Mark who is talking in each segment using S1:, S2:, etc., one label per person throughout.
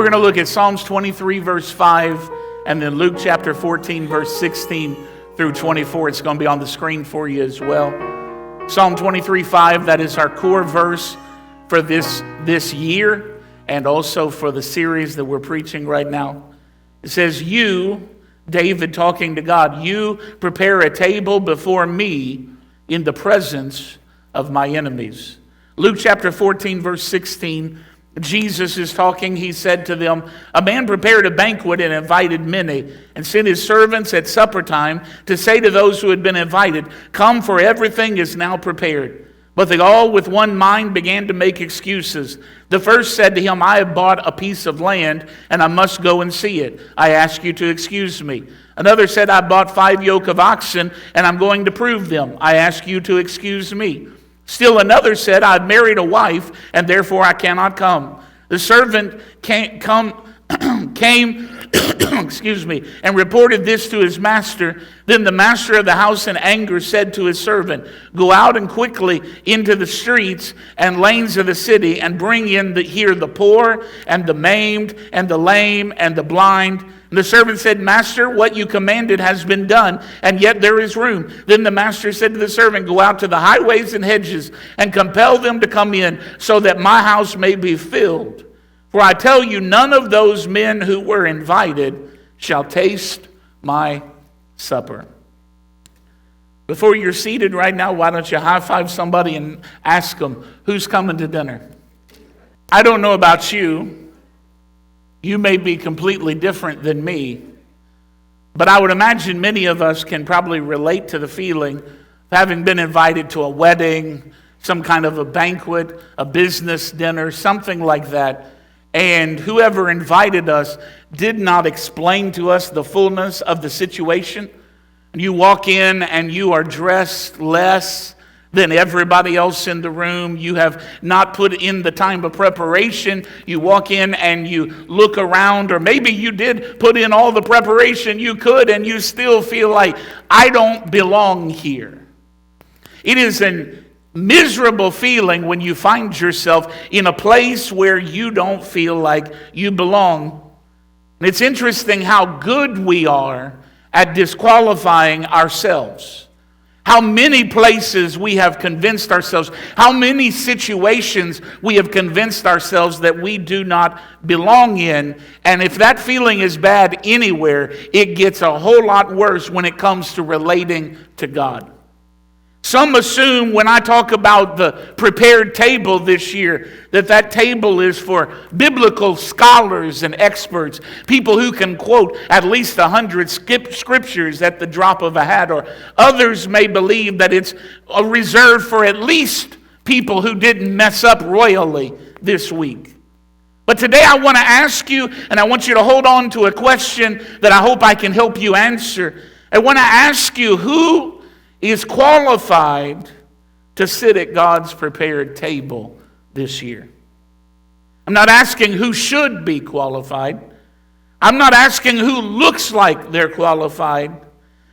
S1: We're going to look at Psalms 23, verse 5, and then Luke chapter 14, verse 16 through 24. It's going to be on the screen for you as well. Psalm 23, 5, that is our core verse for this year and also for the series that we're preaching right now. It says, you, David talking to God, you prepare a table before me in the presence of my enemies. Luke chapter 14, verse 16, Jesus is talking. He said to them, a man prepared a banquet and invited many, and sent his servants at supper time to say to those who had been invited, come, for everything is now prepared. But they all with one mind began to make excuses. The first said to him, I have bought a piece of land, and I must go and see it. I ask you to excuse me. Another said, I bought 5 yoke of oxen, and I'm going to prove them. I ask you to excuse me. Still another said, I've married a wife, and therefore I cannot come. The servant came excuse me, and reported this to his master. Then the master of the house in anger said to his servant, go out and quickly into the streets and lanes of the city, and bring in here the poor and the maimed and the lame and the blind. And the servant said, Master, what you commanded has been done, and yet there is room. Then the master said to the servant, go out to the highways and hedges, and compel them to come in, so that my house may be filled. For I tell you, none of those men who were invited shall taste my supper. Before you're seated right now, why don't you high-five somebody and ask them, who's coming to dinner? I don't know about you. You may be completely different than me, but I would imagine many of us can probably relate to the feeling of having been invited to a wedding, some kind of a banquet, a business dinner, something like that, and whoever invited us did not explain to us the fullness of the situation. You walk in and you are dressed less than everybody else in the room. You have not put in the time of preparation. You walk in and you look around, or maybe you did put in all the preparation you could and you still feel like, I don't belong here. It is a miserable feeling when you find yourself in a place where you don't feel like you belong. And it's interesting how good we are at disqualifying ourselves. How many places we have convinced ourselves, how many situations we have convinced ourselves that we do not belong in. And if that feeling is bad anywhere, it gets a whole lot worse when it comes to relating to God. Some assume when I talk about the prepared table this year, that table is for biblical scholars and experts, people who can quote at least 100 scriptures at the drop of a hat, or others may believe that it's reserved for at least people who didn't mess up royally this week. But today I want to ask you, and I want you to hold on to a question that I hope I can help you answer. I want to ask you, who is qualified to sit at God's prepared table this year? I'm not asking who should be qualified. I'm not asking who looks like they're qualified.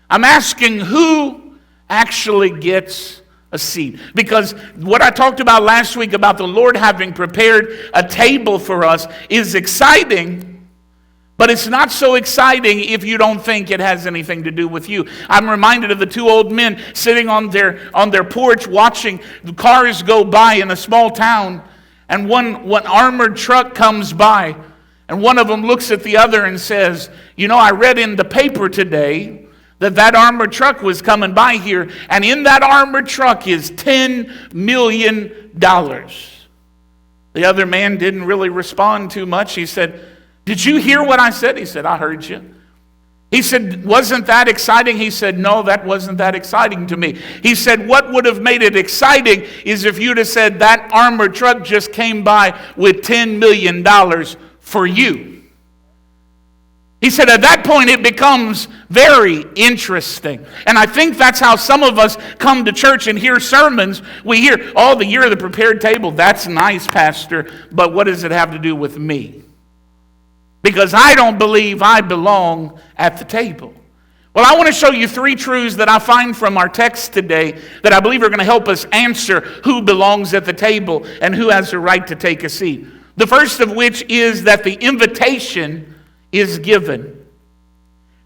S1: I'm asking who actually gets a seat. Because what I talked about last week about the Lord having prepared a table for us is exciting. But it's not so exciting if you don't think it has anything to do with you. I'm reminded of the 2 old men sitting on their porch watching the cars go by in a small town. And one armored truck comes by. And one of them looks at the other and says, you know, I read in the paper today that armored truck was coming by here. And in that armored truck is $10 million. The other man didn't really respond too much. He said, did you hear what I said? He said, I heard you. He said, wasn't that exciting? He said, no, that wasn't that exciting to me. He said, what would have made it exciting is if you'd have said that armored truck just came by with $10 million for you. He said, at that point it becomes very interesting. And I think that's how some of us come to church and hear sermons. We hear, the year of the prepared table, that's nice, Pastor, but what does it have to do with me? Because I don't believe I belong at the table. Well, I want to show you 3 truths that I find from our text today that I believe are going to help us answer who belongs at the table and who has the right to take a seat. The first of which is that the invitation is given.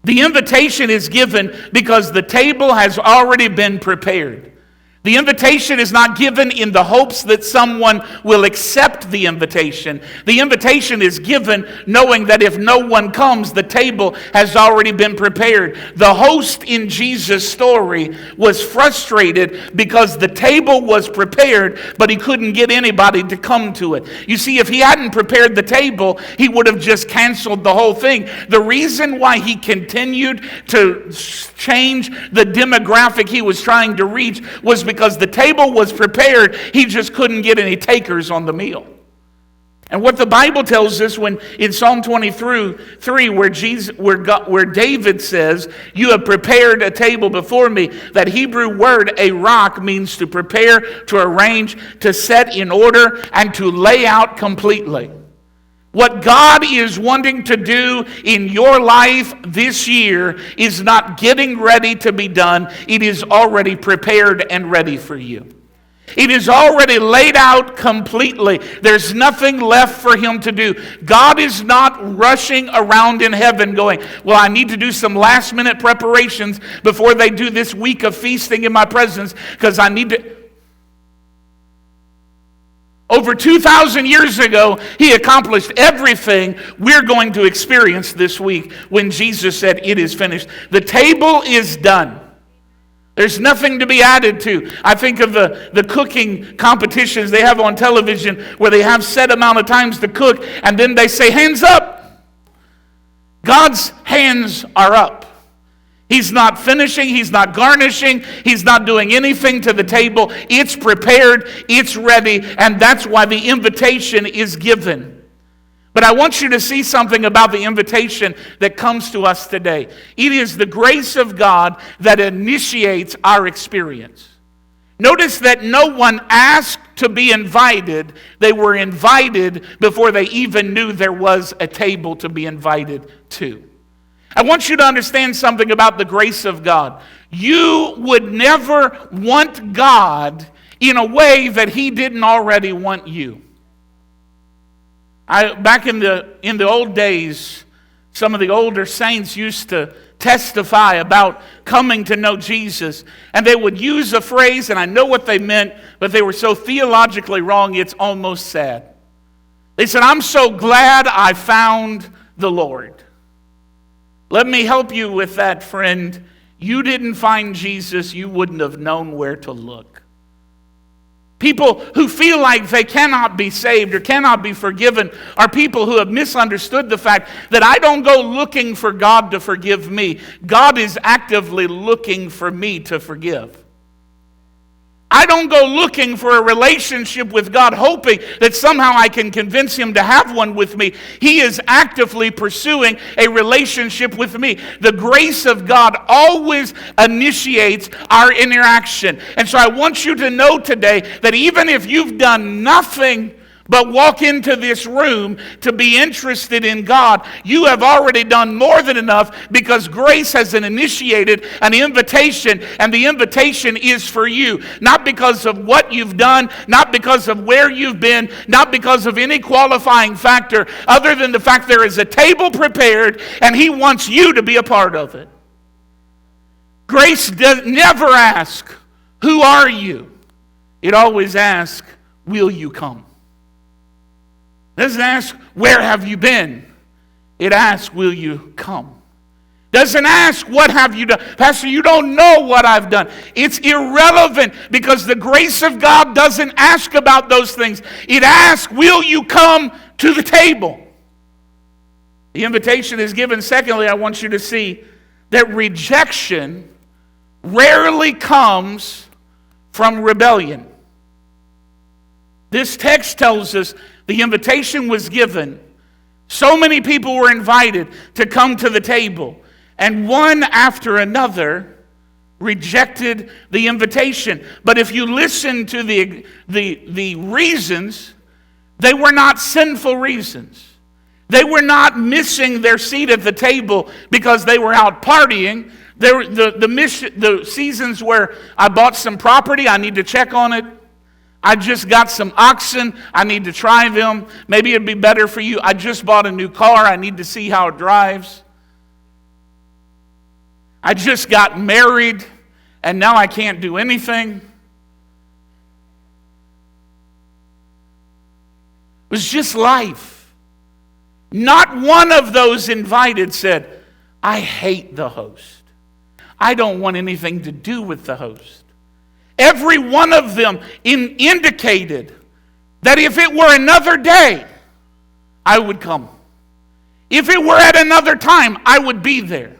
S1: The invitation is given because the table has already been prepared. The invitation is not given in the hopes that someone will accept the invitation. The invitation is given knowing that if no one comes, the table has already been prepared. The host in Jesus' story was frustrated because the table was prepared, but he couldn't get anybody to come to it. You see, if he hadn't prepared the table, he would have just canceled the whole thing. The reason why he continued to change the demographic he was trying to reach was because the table was prepared. He just couldn't get any takers on the meal. And what the Bible tells us when in Psalm 23, where David says, "You have prepared a table before me," that Hebrew word, a rock, means to prepare, to arrange, to set in order, and to lay out completely. What God is wanting to do in your life this year is not getting ready to be done. It is already prepared and ready for you. It is already laid out completely. There's nothing left for him to do. God is not rushing around in heaven going, "Well, I need to do some last minute preparations before they do this week of feasting in my presence because I need to..." Over 2,000 years ago, he accomplished everything we're going to experience this week when Jesus said, "It is finished." The table is done. There's nothing to be added to. I think of the cooking competitions they have on television where they have set amount of times to cook and then they say, "Hands up." God's hands are up. He's not finishing, he's not garnishing, he's not doing anything to the table. It's prepared, it's ready, and that's why the invitation is given. But I want you to see something about the invitation that comes to us today. It is the grace of God that initiates our experience. Notice that no one asked to be invited. They were invited before they even knew there was a table to be invited to. I want you to understand something about the grace of God. You would never want God in a way that he didn't already want you. Back in the old days, some of the older saints used to testify about coming to know Jesus. And they would use a phrase, and I know what they meant, but they were so theologically wrong, it's almost sad. They said, "I'm so glad I found the Lord." Let me help you with that, friend. You didn't find Jesus, you wouldn't have known where to look. People who feel like they cannot be saved or cannot be forgiven are people who have misunderstood the fact that I don't go looking for God to forgive me. God is actively looking for me to forgive. I don't go looking for a relationship with God hoping that somehow I can convince him to have one with me. He is actively pursuing a relationship with me. The grace of God always initiates our interaction. And so I want you to know today that even if you've done nothing but walk into this room to be interested in God, you have already done more than enough because grace has initiated an invitation, and the invitation is for you. Not because of what you've done, not because of where you've been, not because of any qualifying factor, other than the fact there is a table prepared and he wants you to be a part of it. Grace does never ask, "Who are you?" It always asks, "Will you come?" It doesn't ask, "Where have you been?" It asks, "Will you come?" Doesn't ask, "What have you done?" "Pastor, you don't know what I've done." It's irrelevant because the grace of God doesn't ask about those things. It asks, "Will you come to the table?" The invitation is given. Secondly, I want you to see that rejection rarely comes from rebellion. This text tells us the invitation was given. So many people were invited to come to the table, and one after another rejected the invitation. But if you listen to the reasons, they were not sinful reasons. They were not missing their seat at the table because they were out partying. The seasons where I bought some property, I need to check on it. I just got some oxen. I need to try them. Maybe it'd be better for you. I just bought a new car. I need to see how it drives. I just got married, and now I can't do anything. It was just life. Not one of those invited said, I hate the host. I don't want anything to do with the host. Every one of them indicated that if it were another day, I would come. If it were at another time, I would be there.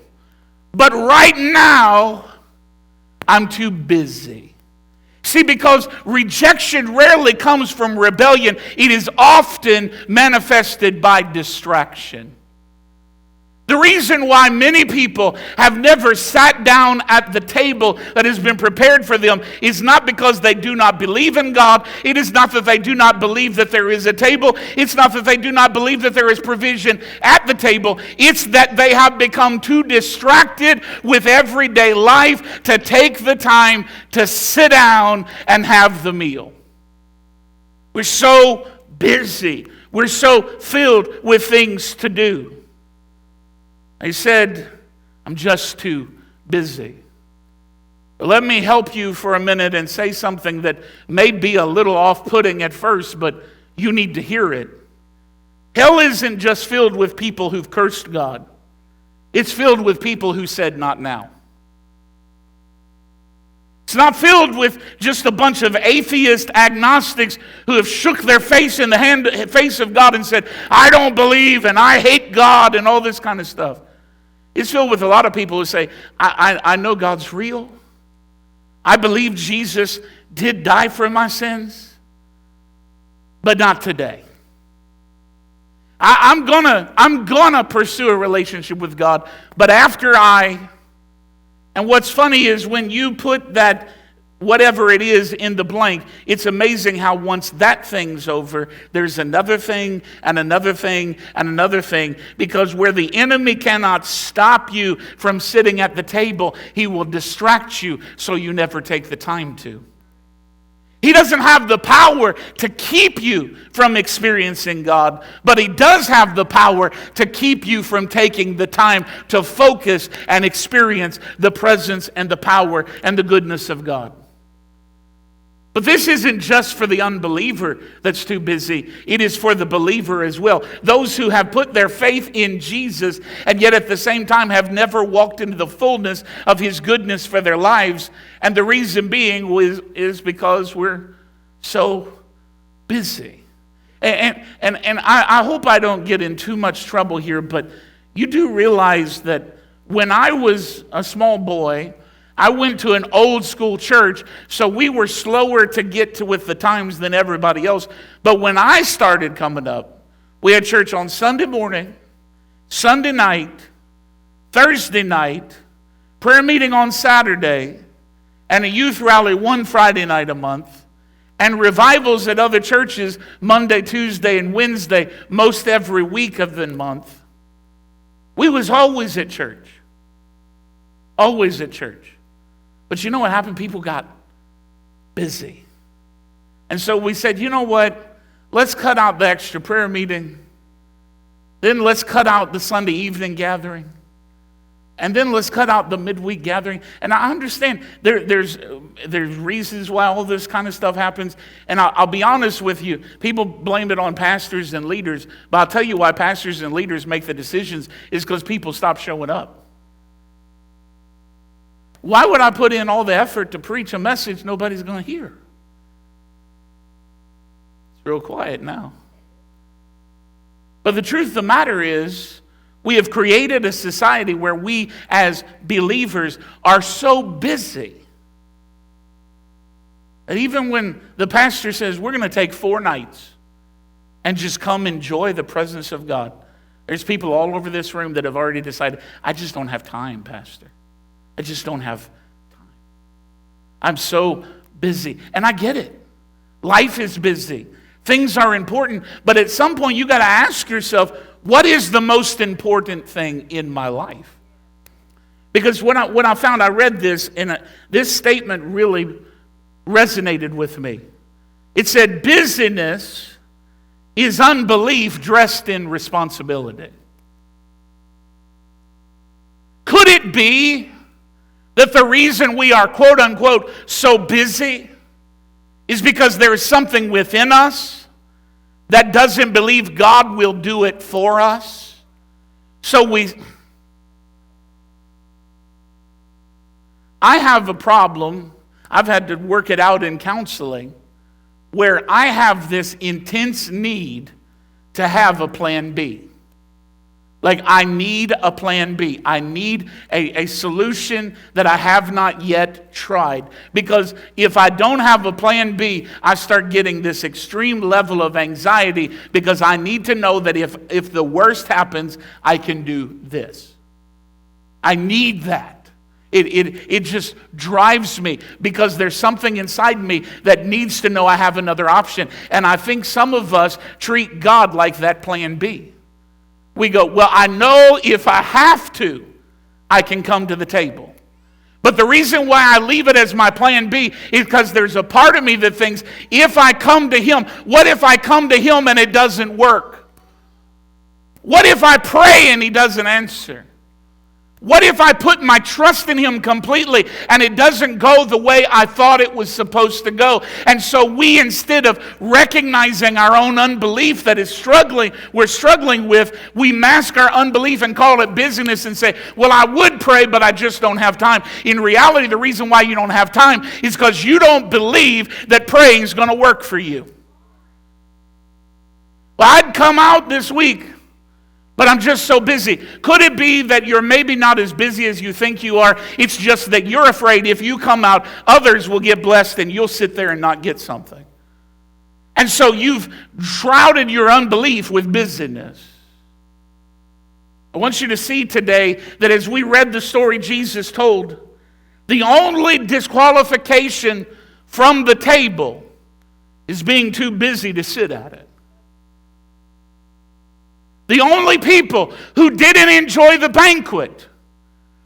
S1: But right now, I'm too busy. See, because rejection rarely comes from rebellion, it is often manifested by distraction. The reason why many people have never sat down at the table that has been prepared for them is not because they do not believe in God. It is not that they do not believe that there is a table. It's not that they do not believe that there is provision at the table. It's that they have become too distracted with everyday life to take the time to sit down and have the meal. We're so busy. We're so filled with things to do. He said, I'm just too busy. But let me help you for a minute and say something that may be a little off-putting at first, but you need to hear it. Hell isn't just filled with people who've cursed God. It's filled with people who said, not now. It's not filled with just a bunch of atheist agnostics who have shook their face in the face of God and said, I don't believe and I hate God and all this kind of stuff. It's filled with a lot of people who say, I know God's real. I believe Jesus did die for my sins, but not today. I'm gonna pursue a relationship with God, but after and what's funny is when you put that whatever it is in the blank, it's amazing how once that thing's over, there's another thing and another thing and another thing, because where the enemy cannot stop you from sitting at the table, he will distract you so you never take the time to. He doesn't have the power to keep you from experiencing God, but he does have the power to keep you from taking the time to focus and experience the presence and the power and the goodness of God. But this isn't just for the unbeliever that's too busy. It is for the believer as well. Those who have put their faith in Jesus and yet at the same time have never walked into the fullness of his goodness for their lives. And the reason being is because we're so busy. And I hope I don't get in too much trouble here, but you do realize that when I was a small boy, I went to an old school church, so we were slower to get to with the times than everybody else. But when I started coming up, we had church on Sunday morning, Sunday night, Thursday night, prayer meeting on Saturday, and a youth rally one Friday night a month, and revivals at other churches Monday, Tuesday, and Wednesday, most every week of the month. We was always at church. Always at church. But you know what happened? People got busy. And so we said, you know what? Let's cut out the extra prayer meeting. Then let's cut out the Sunday evening gathering. And then let's cut out the midweek gathering. And I understand there's reasons why all this kind of stuff happens. And I'll be honest with you. People blame it on pastors and leaders. But I'll tell you why pastors and leaders make the decisions is because people stop showing up. Why would I put in all the effort to preach a message nobody's going to hear? It's real quiet now. But the truth of the matter is, we have created a society where we as believers are so busy that even when the pastor says, we're going to take 4 nights and just come enjoy the presence of God, there's people all over this room that have already decided, I just don't have time, Pastor. I just don't have time. I'm so busy. And I get it. Life is busy. Things are important. But at some point, you got to ask yourself, what is the most important thing in my life? Because when I found, I read this, and this statement really resonated with me. It said, busyness is unbelief dressed in responsibility. Could it be that the reason we are, quote unquote, so busy is because there is something within us that doesn't believe God will do it for us? I have a problem. I've had to work it out in counseling, where I have this intense need to have a plan B. Like, I need a plan B. I need a solution that I have not yet tried. Because if I don't have a plan B, I start getting this extreme level of anxiety because I need to know that if the worst happens, I can do this. I need that. It just drives me because there's something inside me that needs to know I have another option. And I think some of us treat God like that plan B. We go, well, I know if I have to, I can come to the table. But the reason why I leave it as my plan B is because there's a part of me that thinks, if I come to Him, what if I come to Him and it doesn't work? What if I pray and He doesn't answer? What if I put my trust in Him completely and it doesn't go the way I thought it was supposed to go? And so we, instead of recognizing our own unbelief that we're struggling with, we mask our unbelief and call it busyness and say, well, I would pray, but I just don't have time. In reality, the reason why you don't have time is because you don't believe that praying is going to work for you. Well, I'd come out this week, but I'm just so busy. Could it be that you're maybe not as busy as you think you are? It's just that you're afraid if you come out, others will get blessed and you'll sit there and not get something. And so you've shrouded your unbelief with busyness. I want you to see today that as we read the story Jesus told, the only disqualification from the table is being too busy to sit at it. The only people who didn't enjoy the banquet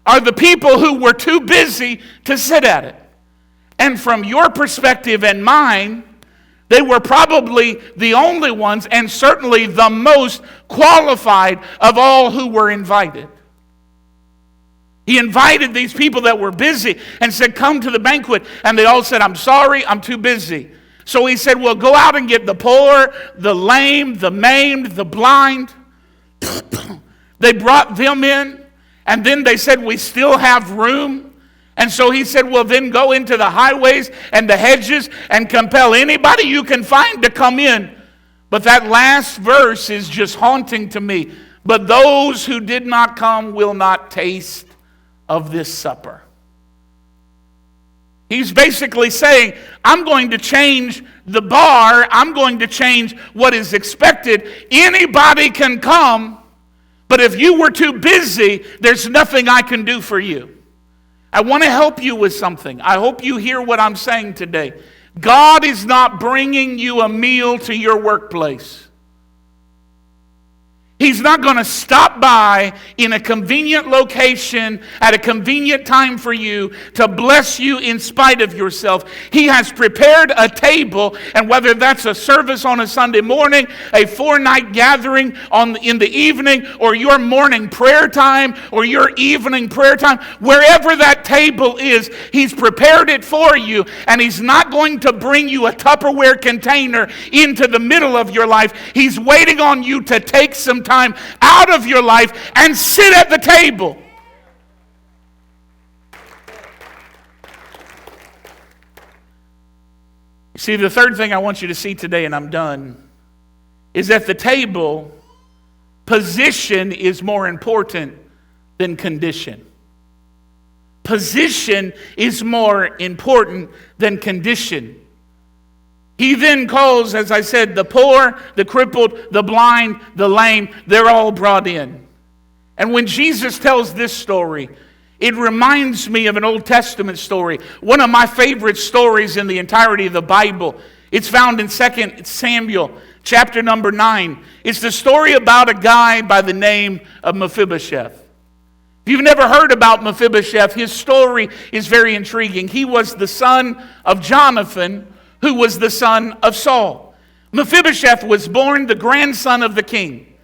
S1: are the people who were too busy to sit at it. And from your perspective and mine, they were probably the only ones and certainly the most qualified of all who were invited. He invited these people that were busy and said, come to the banquet. And they all said, I'm sorry, I'm too busy. So he said, well, go out and get the poor, the lame, the maimed, the blind. They brought them in, and then they said, we still have room. And so he said, well, then go into the highways and the hedges and compel anybody you can find to come in. But that last verse is just haunting to me. But those who did not come will not taste of this supper. He's basically saying, I'm going to change the bar. I'm going to change what is expected. Anybody can come, but if you were too busy, there's nothing I can do for you. I want to help you with something. I hope you hear what I'm saying today. God is not bringing you a meal to your workplace. He's not going to stop by in a convenient location at a convenient time for you to bless you in spite of yourself. He has prepared a table, and whether that's a service on a Sunday morning, a 4-night gathering in the evening, or your morning prayer time, or your evening prayer time, wherever that table is, He's prepared it for you, and He's not going to bring you a Tupperware container into the middle of your life. He's waiting on you to take some time out of your life and sit at the table. See, the third thing I want you to see today, and I'm done, is at the table, position is more important than condition. Position is more important than condition. He then calls, as I said, the poor, the crippled, the blind, the lame. They're all brought in. And when Jesus tells this story, it reminds me of an Old Testament story. One of my favorite stories in the entirety of the Bible. It's found in 2 Samuel, chapter number 9. It's the story about a guy by the name of Mephibosheth. If you've never heard about Mephibosheth, his story is very intriguing. He was the son of Jonathan, who was the son of Saul. Mephibosheth was born the grandson of the king.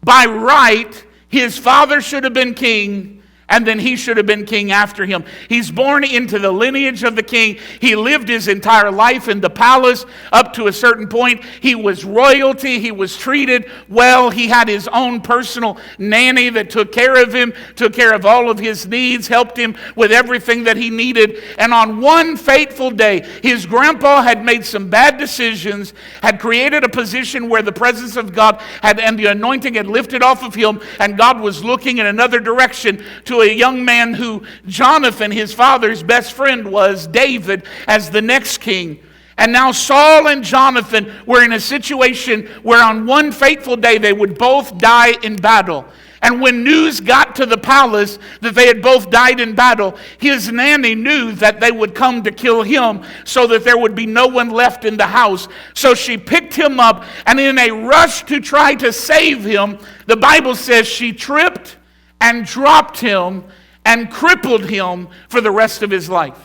S1: By right, his father should have been king, and then he should have been king after him. He's born into the lineage of the king. He lived his entire life in the palace up to a certain point. He was royalty. He was treated well. He had his own personal nanny that took care of him, took care of all of his needs, helped him with everything that he needed. And on one fateful day, his grandpa had made some bad decisions, had created a position where the presence of God and the anointing had lifted off of him, and God was looking in another direction to a young man who Jonathan, his father's best friend, was, David, as the next king. And now Saul and Jonathan were in a situation where on one fateful day they would both die in battle. And when news got to the palace that they had both died in battle, his nanny knew that they would come to kill him so that there would be no one left in the house. So she picked him up, and in a rush to try to save him, the Bible says she tripped and dropped him and crippled him for the rest of his life.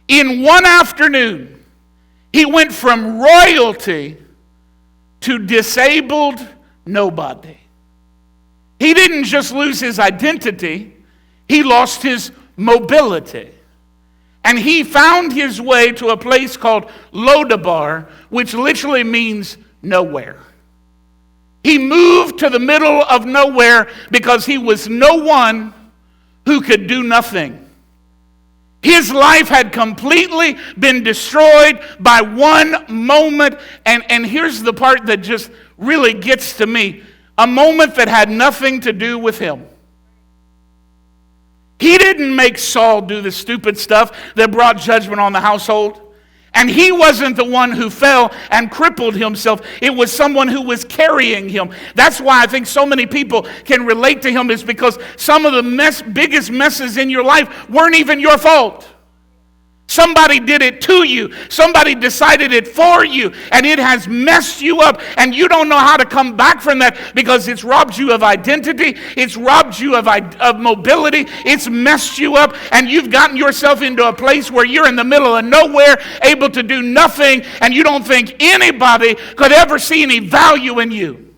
S1: In one afternoon, he went from royalty to disabled nobody. He didn't just lose his identity, he lost his mobility. And he found his way to a place called Lodabar, which literally means nowhere. He moved to the middle of nowhere because he was no one who could do nothing. His life had completely been destroyed by one moment. And here's the part that just really gets to me. A moment that had nothing to do with him. He didn't make Saul do the stupid stuff that brought judgment on the household. And he wasn't the one who fell and crippled himself. It was someone who was carrying him. That's why I think so many people can relate to him, is because some of the biggest messes in your life weren't even your fault. Somebody did it to you. Somebody decided it for you, and it has messed you up, and you don't know how to come back from that because it's robbed you of identity. It's robbed you of mobility. It's messed you up, and you've gotten yourself into a place where you're in the middle of nowhere, able to do nothing, and you don't think anybody could ever see any value in you.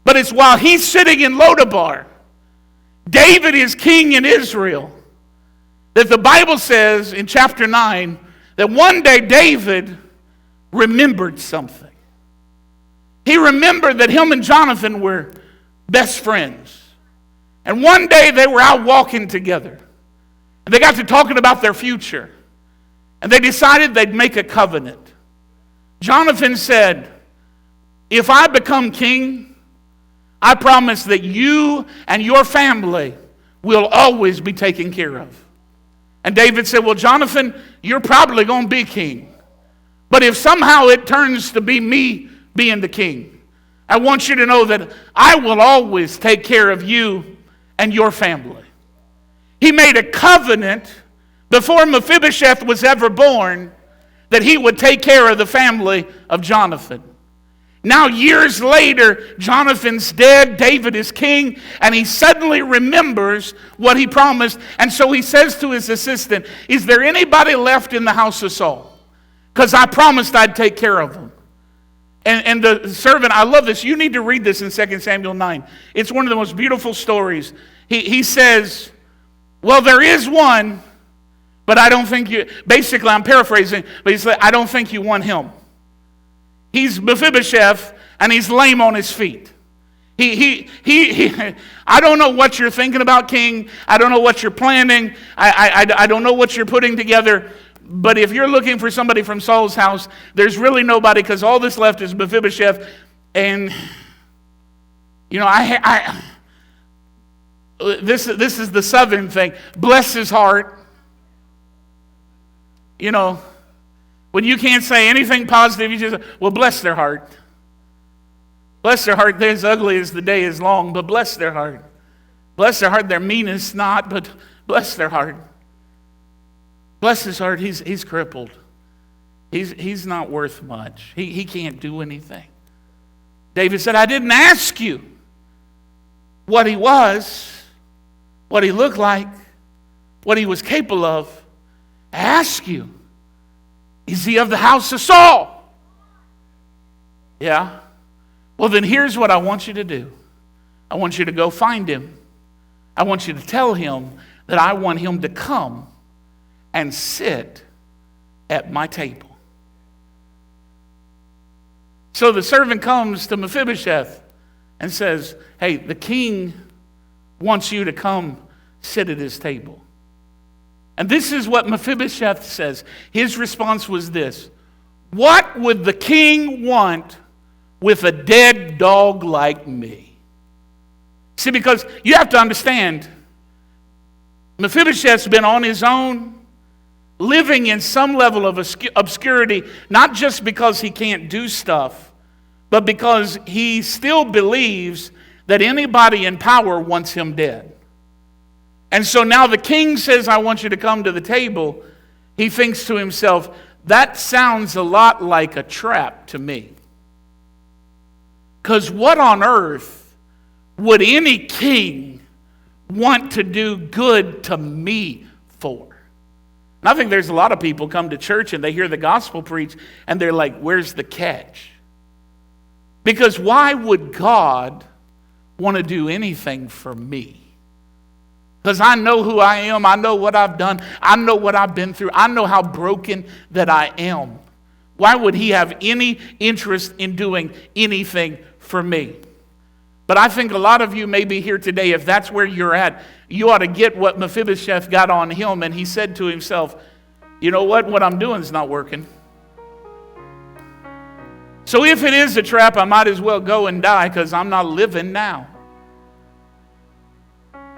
S1: But it's while he's sitting in Lodabar, David is king in Israel, that the Bible says in chapter 9 that one day David remembered something. He remembered that him and Jonathan were best friends. And one day they were out walking together. And they got to talking about their future. And they decided they'd make a covenant. Jonathan said, if I become king, I promise that you and your family will always be taken care of. And David said, well, Jonathan, you're probably going to be king. But if somehow it turns to be me being the king, I want you to know that I will always take care of you and your family. He made a covenant before Mephibosheth was ever born that he would take care of the family of Jonathan. Now, years later, Jonathan's dead, David is king, and he suddenly remembers what he promised. And so he says to his assistant, is there anybody left in the house of Saul? Because I promised I'd take care of them. And the servant, I love this. You need to read this in 2 Samuel 9. It's one of the most beautiful stories. He says, well, there is one, but I don't think you, basically I'm paraphrasing, but he said, I don't think you want him. He's Mephibosheth, and he's lame on his feet. I don't know what you're thinking about, king. I don't know what you're planning. I don't know what you're putting together. But if you're looking for somebody from Saul's house, there's really nobody, because all that's left is Mephibosheth. And, you know, this is the southern thing. Bless his heart. You know, when you can't say anything positive, you just say, well, bless their heart. Bless their heart. They're as ugly as the day is long, but bless their heart. Bless their heart. They're mean as snot, but bless their heart. Bless his heart. He's crippled. He's not worth much. He can't do anything. David said, I didn't ask you what he was, what he looked like, what he was capable of. I asked you, Is he of the house of Saul? Yeah. Well, then here's what I want you to do. I want you to go find him. I want you to tell him that I want him to come and sit at my table. So the servant comes to Mephibosheth and says, hey, the king wants you to come sit at his table. And this is what Mephibosheth says. His response was this: what would the king want with a dead dog like me? See, because you have to understand, Mephibosheth's been on his own, living in some level of obscurity, not just because he can't do stuff, but because he still believes that anybody in power wants him dead. And so now the king says, I want you to come to the table. He thinks to himself, that sounds a lot like a trap to me. Because what on earth would any king want to do good to me for? And I think there's a lot of people come to church and they hear the gospel preached and they're like, where's the catch? Because why would God want to do anything for me? Because I know who I am. I know what I've done. I know what I've been through. I know how broken that I am. Why would he have any interest in doing anything for me? But I think a lot of you may be here today, if that's where you're at, you ought to get what Mephibosheth got on him. And he said to himself, you know what? What I'm doing is not working. So if it is a trap, I might as well go and die because I'm not living now.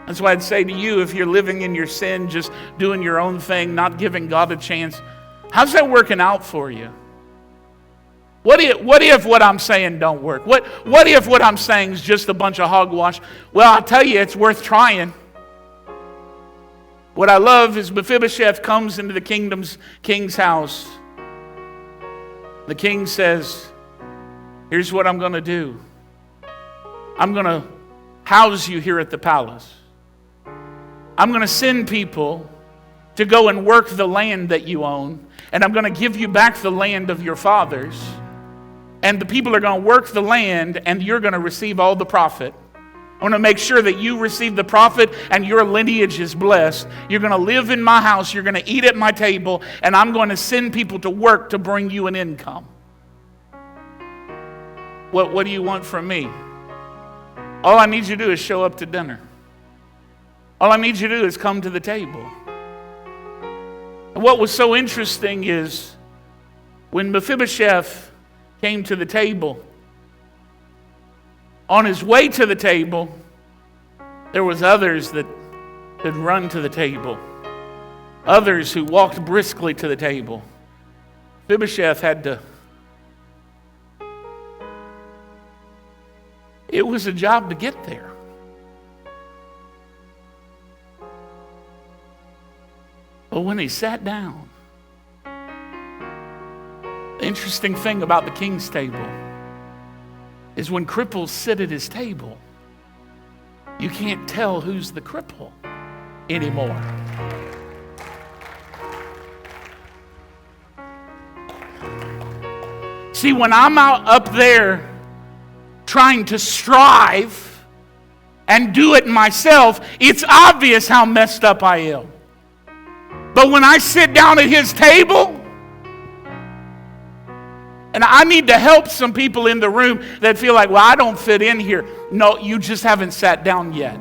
S1: That's why I'd say to you, if you're living in your sin, just doing your own thing, not giving God a chance, how's that working out for you? What if what I'm saying don't work? What if what I'm saying is just a bunch of hogwash? Well, I'll tell you, it's worth trying. What I love is Mephibosheth comes into the king's house. The king says, here's what I'm going to do. I'm going to house you here at the palace. I'm going to send people to go and work the land that you own, and I'm going to give you back the land of your fathers. And the people are going to work the land, and you're going to receive all the profit. I want to make sure that you receive the profit and your lineage is blessed. You're going to live in my house. You're going to eat at my table, and I'm going to send people to work to bring you an income. What do you want from me? All I need you to do is show up to dinner. All I need you to do is come to the table. And what was so interesting is when Mephibosheth came to the table, on his way to the table, there was others that had run to the table. Others who walked briskly to the table. Mephibosheth had to... It was a job to get there. But when he sat down, the interesting thing about the king's table is when cripples sit at his table, you can't tell who's the cripple anymore. See, when I'm out up there trying to strive and do it myself, it's obvious how messed up I am. But when I sit down at his table, and I need to help some people in the room that feel like, well, I don't fit in here. No, you just haven't sat down yet.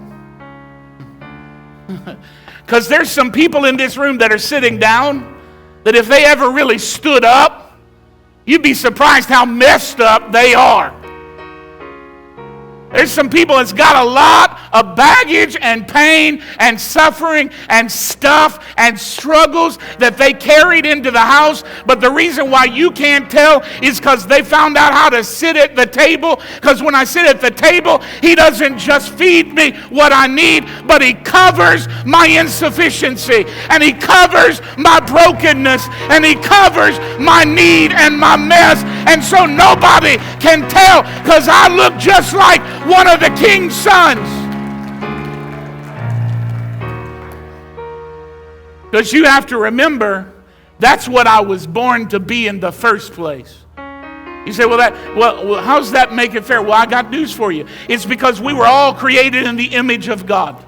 S1: Because there's some people in this room that are sitting down that if they ever really stood up, you'd be surprised how messed up they are. There's some people that's got a lot of baggage and pain and suffering and stuff and struggles that they carried into the house. But the reason why you can't tell is because they found out how to sit at the table. Because when I sit at the table, he doesn't just feed me what I need, but he covers my insufficiency. And he covers my brokenness. And he covers my need and my mess. And so nobody can tell because I look just like one of the king's sons. Because you have to remember, That's what I was born to be in the first place. You say, well, how's that make it fair? Well, I got news for you. It's because we were all created in the image of God.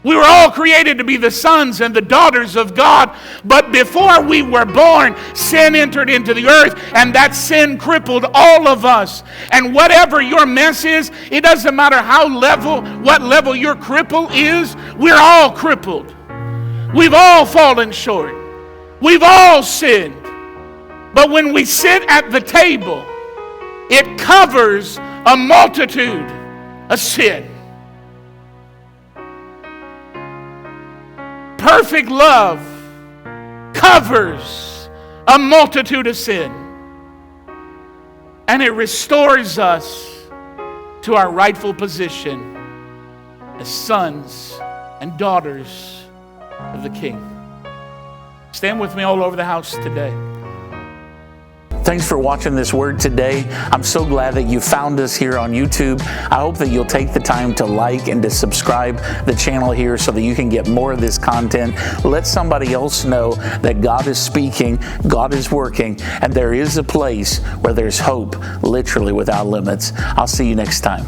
S1: We were all created to be the sons and the daughters of God. But before we were born, sin entered into the earth, and that sin crippled all of us. And whatever your mess is, it doesn't matter what level your cripple is, we're all crippled. We've all fallen short. We've all sinned. But when we sit at the table, it covers a multitude of sin. Perfect love covers a multitude of sin. And it restores us to our rightful position as sons and daughters of the King. Stand with me all over the house today.
S2: Thanks for watching this word today. I'm so glad that you found us here on YouTube. I hope that you'll take the time to like and to subscribe the channel here so that you can get more of this content. Let somebody else know that God is speaking, God is working, and there is a place where there's hope, literally without limits. I'll see you next time.